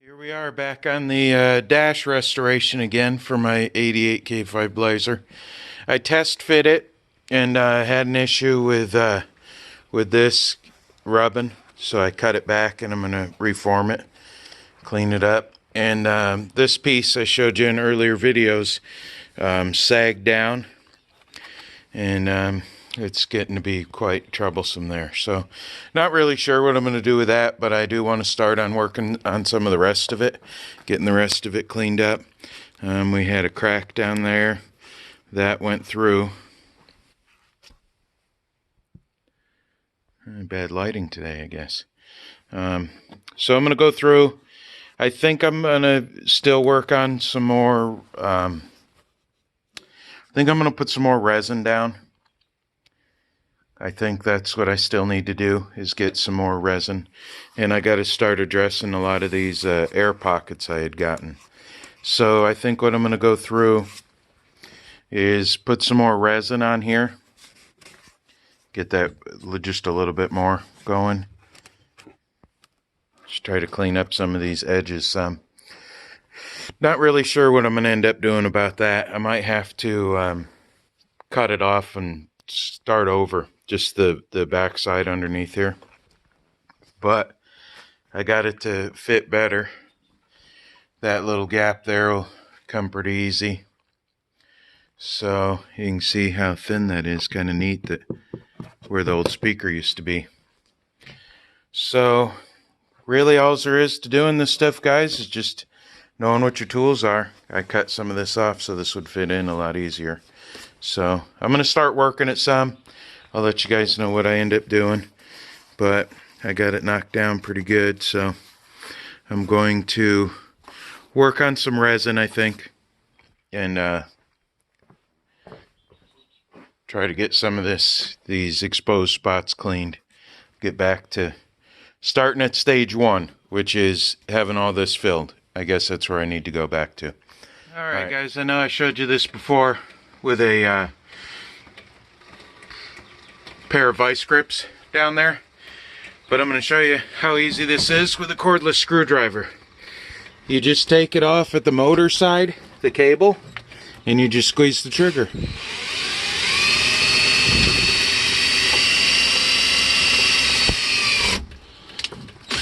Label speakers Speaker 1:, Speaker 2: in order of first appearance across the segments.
Speaker 1: Here we are back on the dash restoration again for my 88K5 Blazer. I test fit it and had an issue with this rubbing, so I cut it back and I'm going to reform it, clean it up. And this piece I showed you in earlier videos sagged down, and it's getting to be quite troublesome there. So not really sure what I'm going to do with that, but I do want to start on working on some of the rest of it, getting the rest of it cleaned up. We had a crack down there that went through. Bad lighting today, I guess. So I'm going to go through. I think I'm going to still work on some more. I think I'm going to put some more resin down. I think that's what I still need to do, is get some more resin. And I got to start addressing a lot of these air pockets I had gotten. So I think what I'm going to go through is put some more resin on here. Get that just a little bit more going. Just try to clean up some of these edges some. Not really sure what I'm going to end up doing about that. I might have to cut it off and start over. Just the back side underneath here. But I got it to fit better. That little gap there will come pretty easy. So you can see how thin that is. Kind of neat, that where the old speaker used to be. So really all there is to doing this stuff, guys, is just knowing what your tools are. I cut some of this off so this would fit in a lot easier. So I'm going to start working it some. I'll let you guys know what I end up doing. But I got it knocked down pretty good, so I'm going to work on some resin, I think, and try to get some of these exposed spots cleaned. Get back to starting at stage one, which is having all this filled. I guess that's where I need to go back to. All right, guys, I know I showed you this before with a pair of vice grips down there, but I'm going to show you how easy this is with a cordless screwdriver. You just take it off at the motor side, the cable, and you just squeeze the trigger.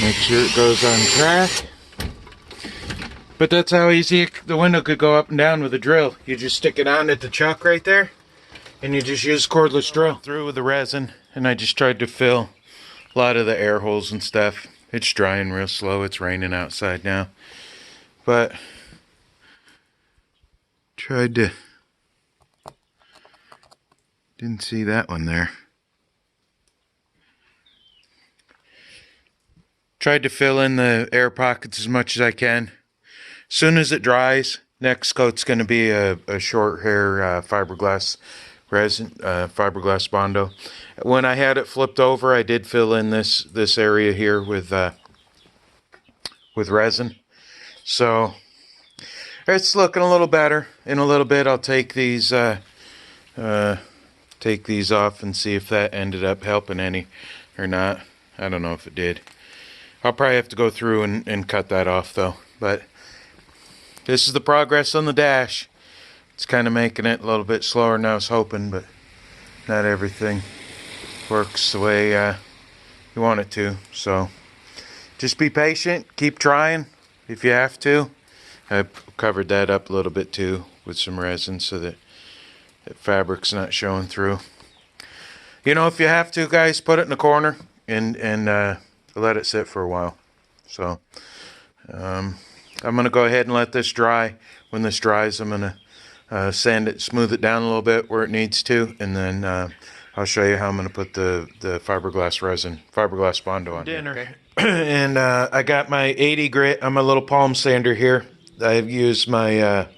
Speaker 1: Make sure it goes on track. But that's how easy the window could go up and down with a drill. You just stick it on at the chuck right there, and you just use cordless drill. Through with the resin, and I just tried to fill a lot of the air holes and stuff. It's drying real slow. It's raining outside now. But tried to, didn't see that one there. Tried to fill in the air pockets as much as I can. As soon as it dries, next coat's going to be a short hair fiberglass resin, fiberglass Bondo. When I had it flipped over, I did fill in this area here with resin. So it's looking a little better. In a little bit, I'll take these off and see if that ended up helping any or not. I don't know if it did. I'll probably have to go through and cut that off though. But this is the progress on the dash. It's kind of making it a little bit slower than I was hoping, but not everything works the way you want it to. So just be patient, keep trying if you have to. I covered that up a little bit too with some resin so that fabric's not showing through. You know, if you have to, guys, put it in the corner and let it sit for a while. So I'm going to go ahead and let this dry. When this dries, I'm going to sand it, smooth it down a little bit where it needs to, and then I'll show you how I'm going to put the fiberglass Bondo on dinner. Okay. And I got my 80 grit. I'm a little palm sander here. I've used my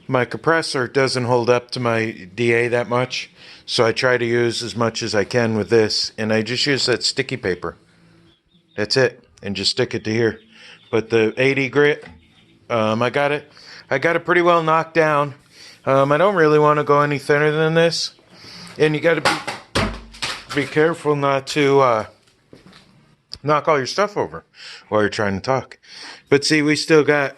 Speaker 1: my compressor. It doesn't hold up to my DA that much, so I try to use as much as I can with this, and I just use that sticky paper. That's it, and just stick it to here. But the 80 grit, I got it pretty well knocked down. I don't really want to go any thinner than this, and you got to be careful not to knock all your stuff over while you're trying to talk. But see, we got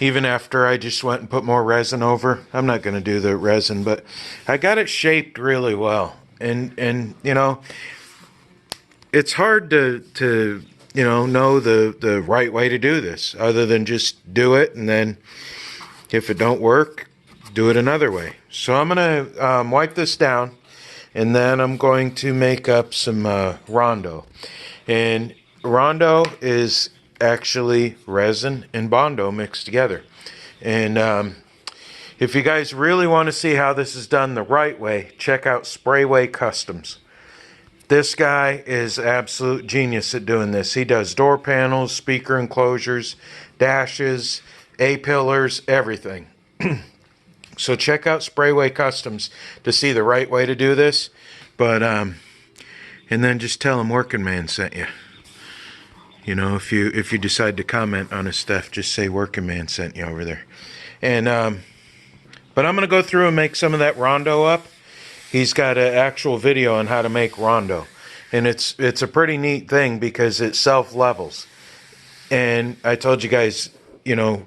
Speaker 1: even after I just went and put more resin over. I'm not going to do the resin, but I got it shaped really well. And you know, it's hard to know the right way to do this, other than just do it, and then if it don't work, do it another way. So I'm going to wipe this down, and then I'm going to make up some Rondo. And Rondo is actually resin and Bondo mixed together. And if you guys really want to see how this is done the right way, check out Sprayway Customs. This guy is absolute genius at doing this. He does door panels, speaker enclosures, dashes, A-pillars, everything. So check out Sprayway Customs to see the right way to do this. But and then just tell him Working Man sent you. You know, if you decide to comment on his stuff, just say Working Man sent you over there. And but I'm gonna go through and make some of that Rondo up. He's got an actual video on how to make Rondo, and it's a pretty neat thing because it self-levels. And I told you guys, you know,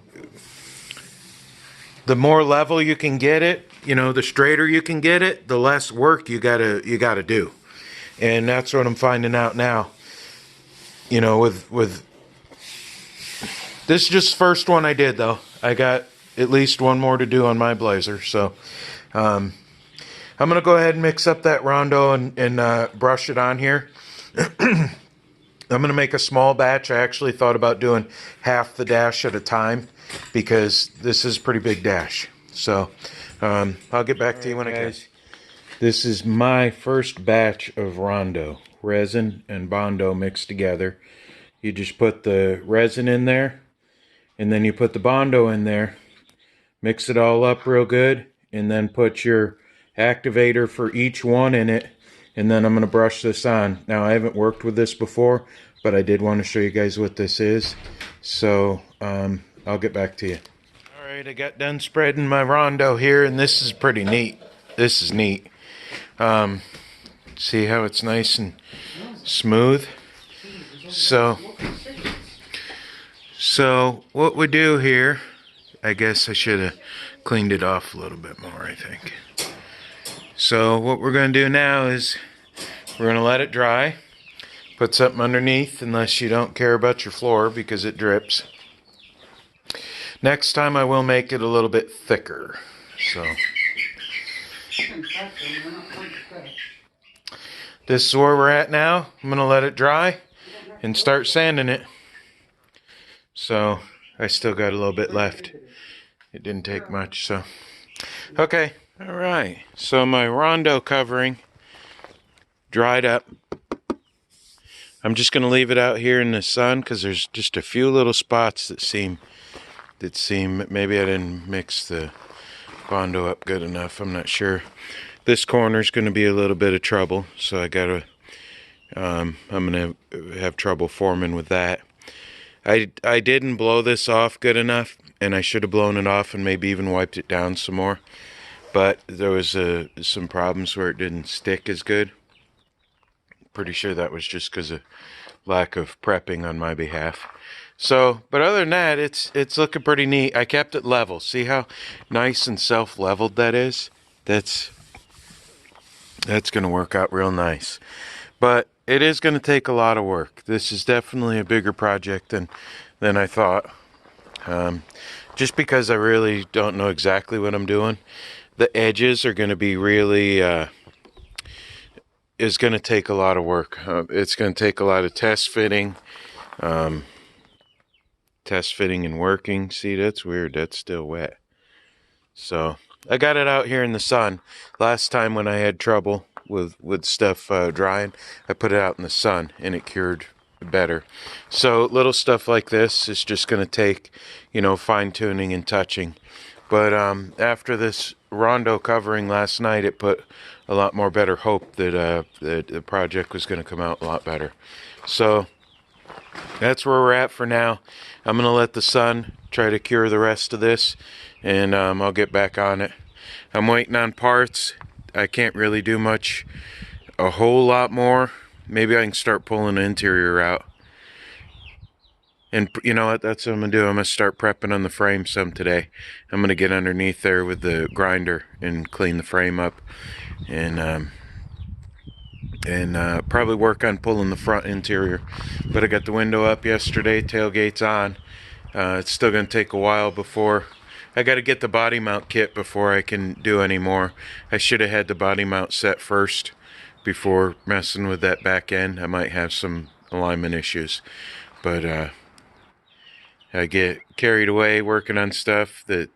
Speaker 1: the more level you can get it, you know, the straighter you can get it, the less work you gotta do. And that's what I'm finding out now. You know, with this is just the first one I did, though. I got at least one more to do on my Blazer, so I'm gonna go ahead and mix up that Rondo and brush it on here. I'm gonna make a small batch. I actually thought about doing half the dash at a time because this is a pretty big dash. So I'll get back to you when I can. This is my first batch of Rondo, resin and Bondo mixed together. You just put the resin in there, and then you put the Bondo in there, mix it all up real good, and then put your activator for each one in it, and then I'm going to brush this on. Now, I haven't worked with this before, but I did want to show you guys what this is. So I'll get back to you. All right, I got done spreading my Rondo here, and this is pretty neat. This is neat. See how it's nice and smooth? So what we do here, I guess I should have cleaned it off a little bit more, I think. So what we're going to do now is we're going to let it dry. Put something underneath, unless you don't care about your floor because it drips. Next time I will make it a little bit thicker. So this is where we're at now. I'm going to let it dry and start sanding it. So I still got a little bit left. It didn't take much, so. Okay, all right. So my Rondo covering dried up. I'm just going to leave it out here in the sun because there's just a few little spots that seem, maybe I didn't mix the Bondo up good enough. I'm not sure. This corner's going to be a little bit of trouble, so I got to, I'm going to have trouble forming with that. I didn't blow this off good enough, and I should have blown it off and maybe even wiped it down some more. But there was some problems where it didn't stick as good. Pretty sure that was just because of lack of prepping on my behalf. So, but other than that, it's looking pretty neat. I kept it level. See how nice and self-leveled that is? That's going to work out real nice. But it is going to take a lot of work. This is definitely a bigger project than I thought. Just because I really don't know exactly what I'm doing. The edges are going to be really, is going to take a lot of work. It's going to take a lot of test fitting and working. See, that's weird. That's still wet. So I got it out here in the sun. Last time when I had trouble with stuff drying, I put it out in the sun and it cured better. So little stuff like this is just going to take, fine tuning and touching. But after this Rondo covering last night, it put a lot more better hope that the project was going to come out a lot better. So that's where we're at for now. I'm going to let the sun try to cure the rest of this, and I'll get back on it. I'm waiting on parts. I can't really do much a whole lot more, maybe I can start pulling the interior out. And you know what, that's what I'm going to do. I'm going to start prepping on the frame some today. I'm going to get underneath there with the grinder and clean the frame up. And probably work on pulling the front interior. But I got the window up yesterday, tailgate's on. It's still going to take a while before... I got to get the body mount kit before I can do any more. I should have had the body mount set first before messing with that back end. I might have some alignment issues. But I get carried away working on stuff that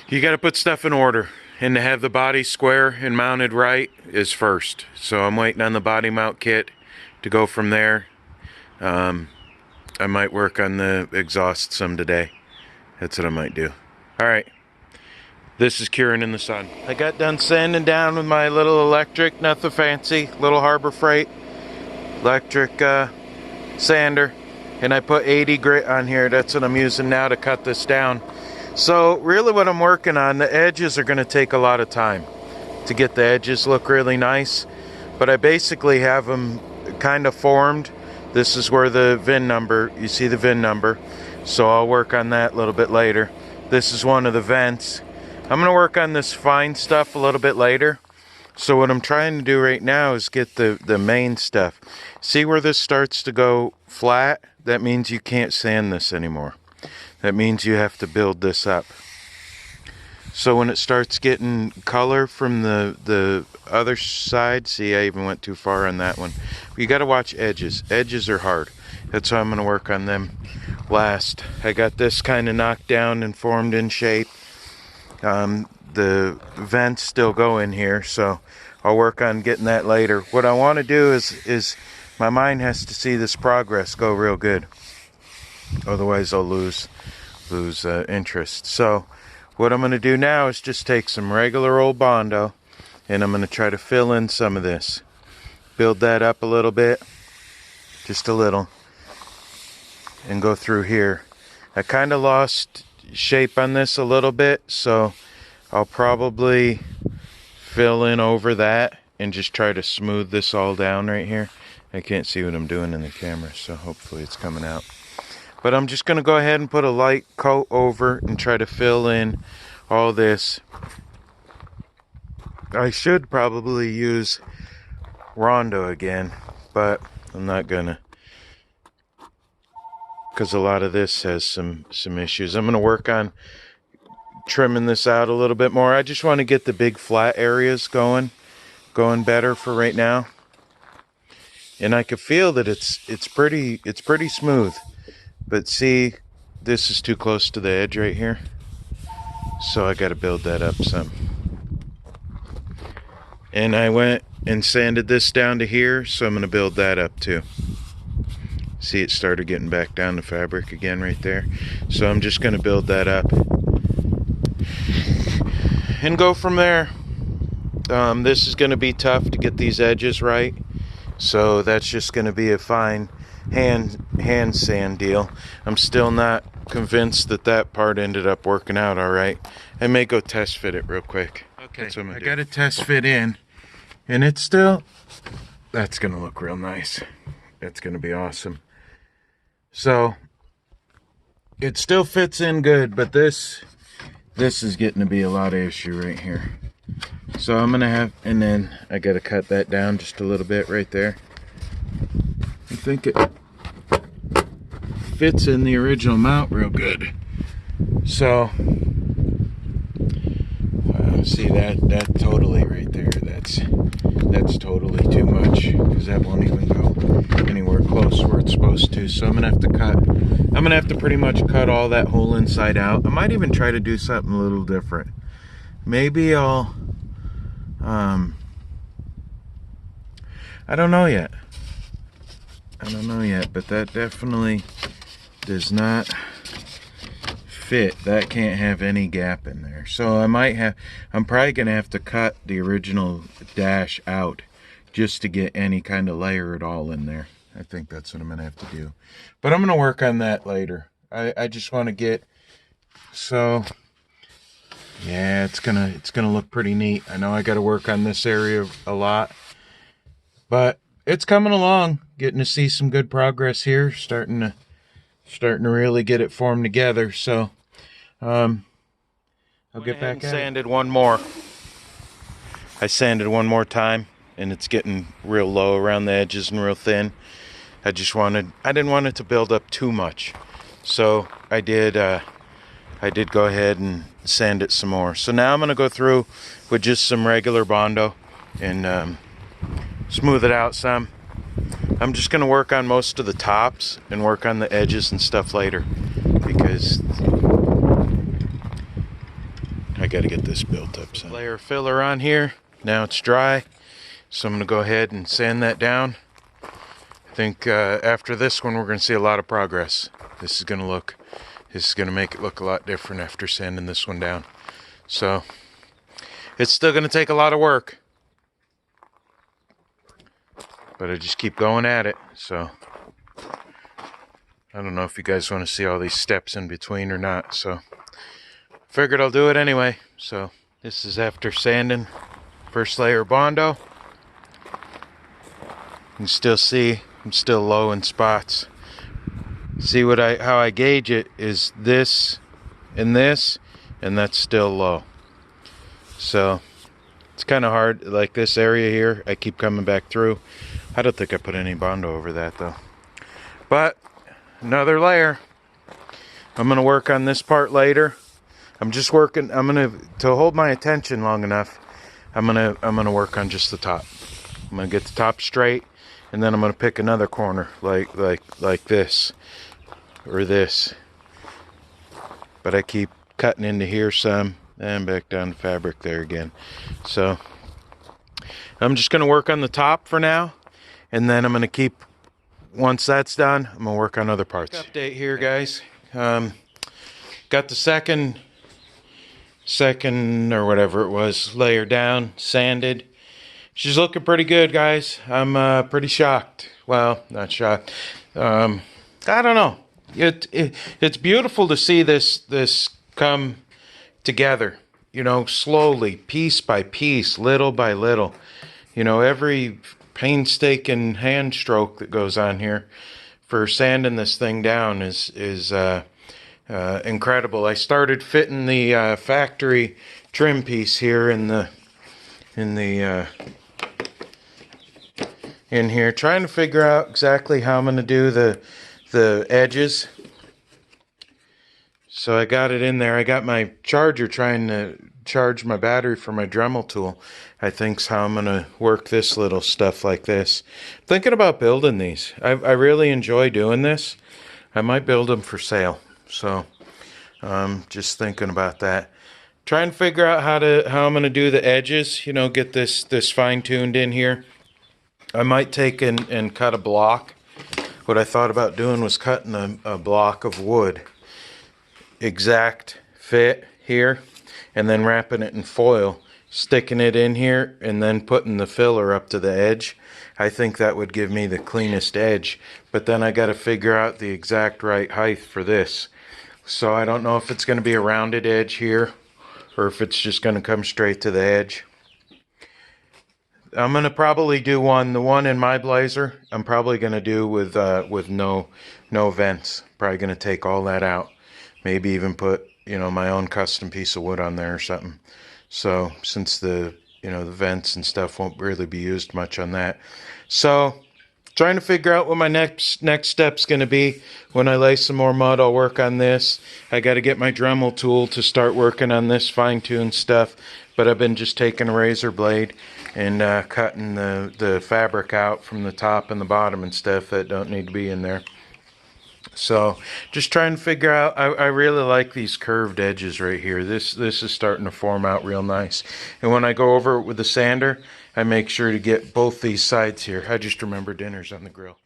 Speaker 1: you got to put stuff in order, and to have the body square and mounted right is first. So I'm waiting on the body mount kit to go from there. I might work on the exhaust some today. That's what I might do. All right. This is curing in the sun. I got done sanding down with my little electric, nothing fancy, little Harbor Freight electric sander, and I put 80 grit on here. That's what I'm using now to cut this down. So really what I'm working on, the edges are going to take a lot of time to get the edges look really nice, but I basically have them kind of formed. This is where the VIN number, you see the VIN number, so I'll work on that a little bit later. This is one of the vents. I'm going to work on this fine stuff a little bit later. So what I'm trying to do right now is get the main stuff. See where this starts to go flat? That means you can't sand this anymore. That means you have to build this up. So when it starts getting color from the other side, see, I even went too far on that one. You got to watch edges. Edges are hard. That's why I'm going to work on them last. I got this kind of knocked down and formed in shape. The vents still go in here, so I'll work on getting that later. What I want to do is my mind has to see this progress go real good. Otherwise I'll lose interest. So what I'm going to do now is just take some regular old Bondo, and I'm going to try to fill in some of this. Build that up a little bit, just a little, and go through here. I kind of lost shape on this a little bit, so I'll probably fill in over that and just try to smooth this all down right here. I can't see what I'm doing in the camera, so hopefully it's coming out. But I'm just going to go ahead and put a light coat over and try to fill in all this. I should probably use Rondo again, but I'm not going to, because a lot of this has some issues. I'm going to work on trimming this out a little bit more. I just want to get the big flat areas going better for right now. And I can feel that it's pretty smooth. But see, this is too close to the edge right here. So I got to build that up some. And I went and sanded this down to here, so I'm going to build that up too. See, it started getting back down to fabric again right there. So I'm just going to build that up and go from there. This is going to be tough to get these edges right. So that's just going to be a fine hand sand deal. I'm still not convinced that part ended up working out all right. I may go test fit it real quick. Okay, I got a test fit in, and it's still, that's going to look real nice. That's going to be awesome. So it still fits in good, but this is getting to be a lot of issue right here. So I'm going to have, and then I got to cut that down just a little bit right there. I think it fits in the original mount real good. So see that totally right there, that's totally too much, because that won't even go anywhere close where it's supposed to. So I'm gonna have to pretty much cut all that whole inside out. I might even try to do something a little different. Maybe I'll I don't know yet, but that definitely does not fit. That can't have any gap in there. So I'm probably gonna have to cut the original dash out just to get any kind of layer at all in there. I think that's what I'm gonna have to do. But I'm gonna work on that later. I just want to get, so Yeah, it's gonna look pretty neat. I know I got to work on this area a lot, but it's coming along. Getting to see some good progress here. Starting to really get it formed together. So, I'll get back at it. Sanded one more. I sanded one more time, and it's getting real low around the edges and real thin. I didn't want it to build up too much, so I did go ahead and sand it some more. So now I'm gonna go through with just some regular Bondo and smooth it out some. I'm just gonna work on most of the tops and work on the edges and stuff later, because I gotta get this built up some. Layer of filler on here. Now it's dry, so I'm gonna go ahead and sand that down. I think after this one we're gonna see a lot of progress. This is gonna make it look a lot different after sanding this one down. So it's still gonna take a lot of work, but I just keep going at it. So I don't know if you guys want to see all these steps in between or not, so figured I'll do it anyway. So this is after sanding first layer of Bondo. You can still see I'm still low in spots. See how I gauge it is this, and that's still low. So it's kind of hard, like this area here, I keep coming back through. I don't think I put any Bondo over that though. But another layer. I'm gonna work on this part later. To hold my attention long enough, I'm gonna work on just the top. I'm gonna get the top straight, and then I'm gonna pick another corner like this or this. But I keep cutting into here some and back down to fabric there again. So I'm just gonna work on the top for now, and then I'm gonna keep, once that's done, I'm gonna work on other parts. Update here, guys. Got the second or whatever it was layer down, sanded. She's looking pretty good, guys. I'm pretty shocked. Well, not shocked. I don't know. It's beautiful to see this come together. You know, slowly, piece by piece, little by little. You know, every painstaking hand stroke that goes on here for sanding this thing down is incredible. I started fitting the factory trim piece here in here, trying to figure out exactly how I'm going to do the edges. So I got it in there. I got my charger trying to charge my battery for my Dremel tool. I think's how I'm going to work this little stuff like this. Thinking about building these. I really enjoy doing this. I might build them for sale. So just thinking about that. Trying to figure out how I'm going to do the edges. You know, get this fine-tuned in here. I might take and cut a block. What I thought about doing was cutting a block of wood, exact fit here, and then wrapping it in foil, sticking it in here, and then putting the filler up to the edge. I think that would give me the cleanest edge, but then I got to figure out the exact right height for this. So I don't know if it's going to be a rounded edge here, or if it's just going to come straight to the edge. I'm going to probably do the one in my blazer, I'm probably going to do with no vents. Probably going to take all that out. Maybe even put, you know, my own custom piece of wood on there or something. So since the vents and stuff won't really be used much on that. So trying to figure out what my next step's going to be. When I lay some more mud, I'll work on this. I got to get my Dremel tool to start working on this fine-tuned stuff. But I've been just taking a razor blade and cutting the fabric out from the top and the bottom and stuff that don't need to be in there. So just trying to figure out, I really like these curved edges right here. This is starting to form out real nice. And when I go over it with the sander, I make sure to get both these sides here. I just remember dinner's on the grill.